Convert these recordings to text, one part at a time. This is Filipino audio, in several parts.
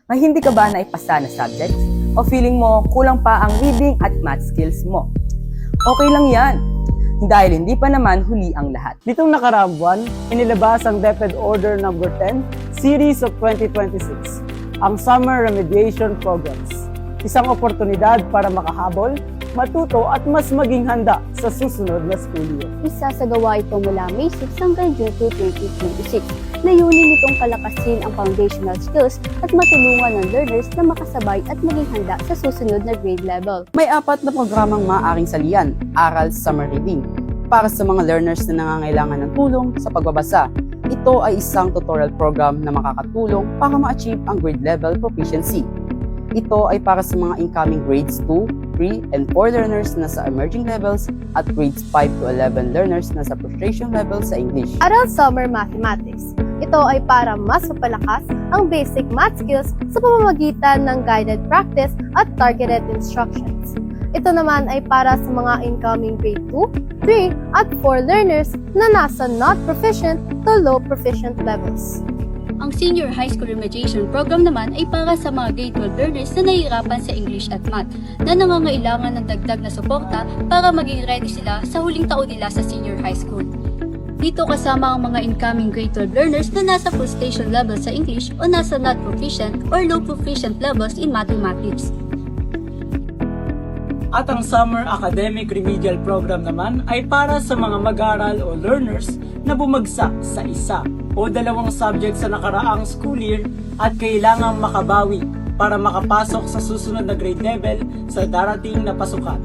May hindi ka ba naipasa na subjects? O feeling mo kulang pa ang reading at math skills mo? Okay lang yan, dahil hindi pa naman huli ang lahat. Nitong nakaraang buwan, inilabas ang DepEd Order No. 10, Series of 2026, ang Summer Remediation Programs. Isang oportunidad para makahabol, matuto at mas maging handa sa susunod na school year. Isasagawa ito mula May 6 hanggang June 2, 2026. Layunin nitong palakasin ang foundational skills at matulungan ng learners na makasabay at maging handa sa susunod na grade level. May 4 na programang maaaring salihan, aral, summer reading, para sa mga learners na nangangailangan ng tulong sa pagbabasa. Ito ay isang tutorial program na makakatulong para ma-achieve ang grade level proficiency. Ito ay para sa mga incoming grades 2, 3, and 4 learners na sa emerging levels at grades 5 to 11 learners na sa frustration level sa English. Aral Summer Mathematics. Ito ay para mas mapalakas ang basic math skills sa pamamagitan ng guided practice at targeted instructions. Ito naman ay para sa mga incoming grade 2, 3, at 4 learners na nasa not proficient to low proficient levels. Ang Senior High School Remediation Program naman ay para sa mga grade 12 learners na nahihirapan sa English at Math na nangangailangan ng dagdag na suporta para maging ready sila sa huling taon nila sa senior high school. Dito kasama ang mga incoming grade 12 learners na nasa frustration level sa English o nasa not proficient or low proficient levels in mathematics. At ang Summer Academic Remedial Program naman ay para sa mga mag-aaral o learners na bumagsak sa isa o dalawang subject sa nakaraang school year at kailangang makabawi para makapasok sa susunod na grade level sa darating na pasukan.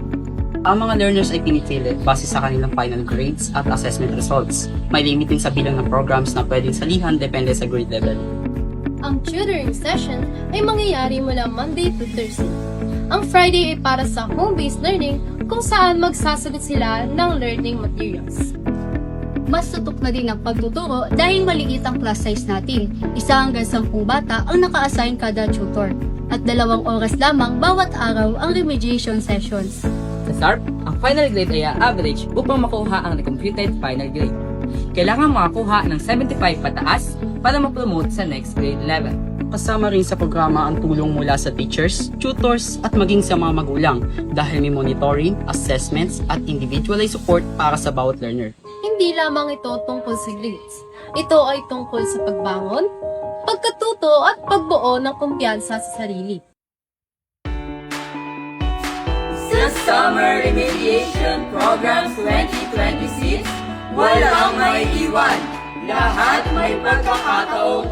Ang mga learners ay pinipili base sa kanilang final grades at assessment results. May limiting sa bilang ng programs na pwedeng salihan depende sa grade level. Ang tutoring session ay mangyayari mula Monday to Thursday. Ang Friday ay para sa home-based learning kung saan magsasagot sila ng learning materials. Mas tutok na din ang pagtuturo dahil maliit ang class size natin. 1 hanggang 10 bata ang naka-assign kada tutor at 2 oras lamang bawat araw ang remediation sessions. Sa SARP, ang final grade ay average upang makuha ang computed final grade. Kailangan makakuha ng 75 pataas para ma-promote sa next grade level. Kasama rin sa programa ang tulong mula sa teachers, tutors at maging sa mga magulang dahil may monitoring, assessments at individualized support para sa bawat learner. Hindi lamang ito tungkol sa grades. Ito ay tungkol sa pagbangon, pagkatuto at pagbuo ng kumpiyansa sa sarili. Sa Summer Remediation Programs 2026, walang maiiwan. Lahat may pagkakataong